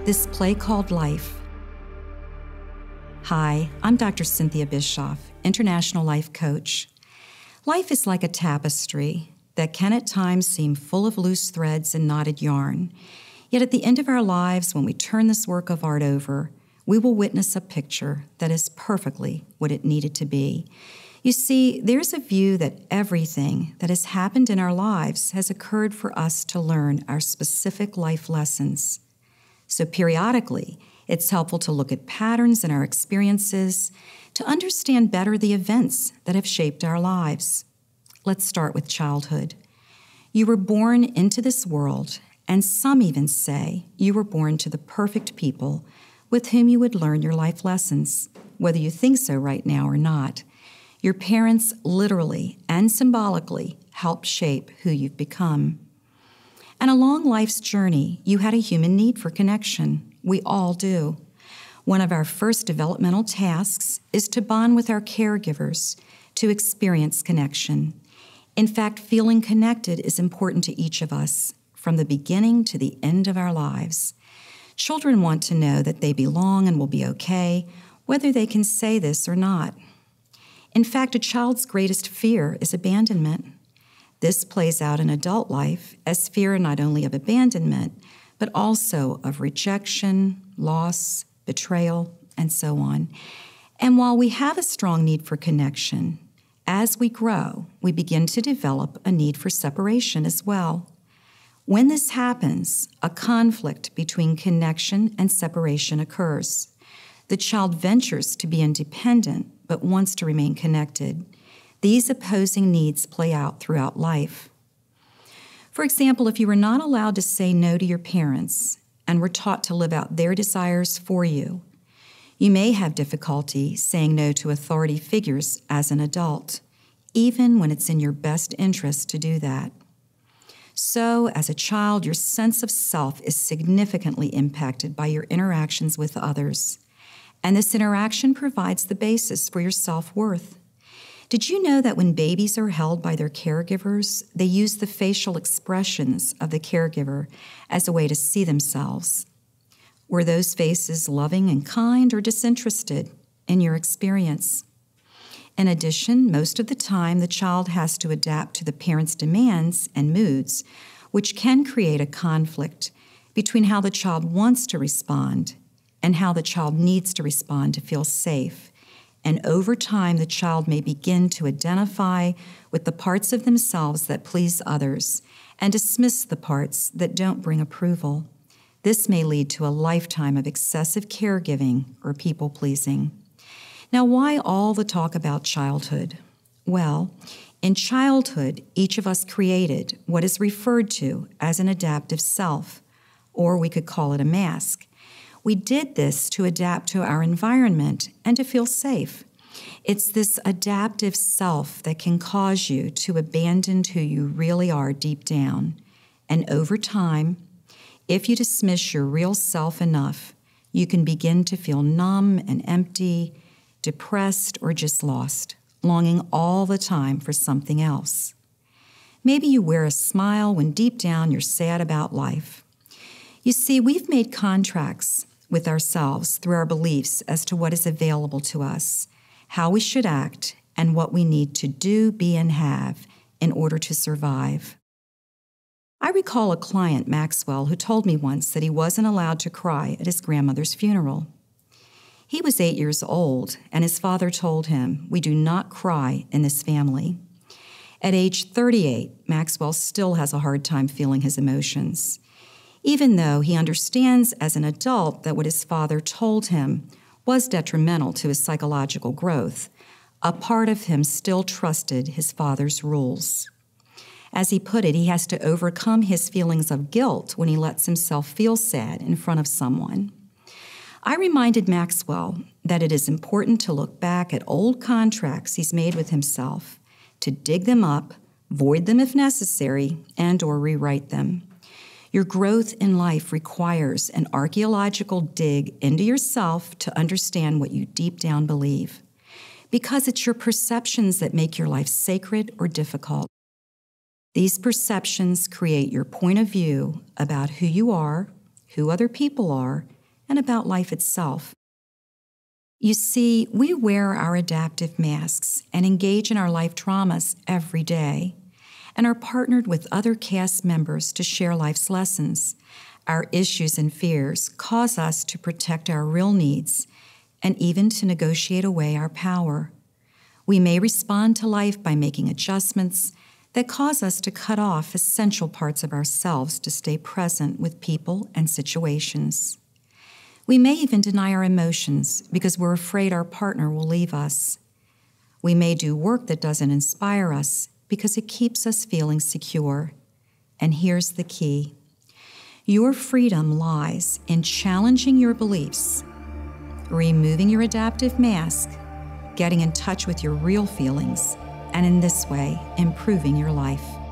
this play called life. Hi, I'm Dr. Cynthia Bischoff, International Life Coach. Life is like a tapestry that can at times seem full of loose threads and knotted yarn. Yet at the end of our lives, when we turn this work of art over, we will witness a picture that is perfectly what it needed to be. You see, there's a view that everything that has happened in our lives has occurred for us to learn our specific life lessons. So periodically, it's helpful to look at patterns in our experiences to understand better the events that have shaped our lives. Let's start with childhood. You were born into this world, and some even say you were born to the perfect people with whom you would learn your life lessons, whether you think so right now or not. Your parents literally and symbolically helped shape who you've become. And along life's journey, you had a human need for connection. We all do. One of our first developmental tasks is to bond with our caregivers, to experience connection. In fact, feeling connected is important to each of us, from the beginning to the end of our lives. Children want to know that they belong and will be okay, whether they can say this or not. In fact, a child's greatest fear is abandonment. This plays out in adult life as fear not only of abandonment, but also of rejection, loss, betrayal, and so on. And while we have a strong need for connection, as we grow, we begin to develop a need for separation as well. When this happens, a conflict between connection and separation occurs. The child ventures to be independent, but wants to remain connected. These opposing needs play out throughout life. For example, if you were not allowed to say no to your parents and were taught to live out their desires for you, you may have difficulty saying no to authority figures as an adult, even when it's in your best interest to do that. So, as a child, your sense of self is significantly impacted by your interactions with others, and this interaction provides the basis for your self-worth. Did you know that when babies are held by their caregivers, they use the facial expressions of the caregiver as a way to see themselves? Were those faces loving and kind or disinterested in your experience? In addition, most of the time, the child has to adapt to the parent's demands and moods, which can create a conflict between how the child wants to respond and how the child needs to respond to feel safe. And over time, the child may begin to identify with the parts of themselves that please others and dismiss the parts that don't bring approval. This may lead to a lifetime of excessive caregiving or people-pleasing. Now, why all the talk about childhood? Well, in childhood, each of us created what is referred to as an adaptive self, or we could call it a mask. We did this to adapt to our environment and to feel safe. It's this adaptive self that can cause you to abandon who you really are deep down. And over time, if you dismiss your real self enough, you can begin to feel numb and empty, depressed, or just lost, longing all the time for something else. Maybe you wear a smile when deep down you're sad about life. You see, we've made contracts with ourselves through our beliefs as to what is available to us, how we should act, and what we need to do, be, and have in order to survive. I recall a client, Maxwell, who told me once that he wasn't allowed to cry at his grandmother's funeral. He was 8 years old, and his father told him, "We do not cry in this family." At age 38, Maxwell still has a hard time feeling his emotions. Even though he understands as an adult that what his father told him was detrimental to his psychological growth, a part of him still trusted his father's rules. As he put it, he has to overcome his feelings of guilt when he lets himself feel sad in front of someone. I reminded Maxwell that it is important to look back at old contracts he's made with himself, to dig them up, void them if necessary, and/or rewrite them. Your growth in life requires an archaeological dig into yourself to understand what you deep down believe, because it's your perceptions that make your life sacred or difficult. These perceptions create your point of view about who you are, who other people are, and about life itself. You see, we wear our adaptive masks and engage in our life dramas every day, and are partnered with other cast members to share life's lessons. Our issues and fears cause us to protect our real needs and even to negotiate away our power. We may respond to life by making adjustments that cause us to cut off essential parts of ourselves to stay present with people and situations. We may even deny our emotions because we're afraid our partner will leave us. We may do work that doesn't inspire us because it keeps us feeling secure. And here's the key. Your freedom lies in challenging your beliefs, removing your adaptive mask, getting in touch with your real feelings, and in this way, improving your life.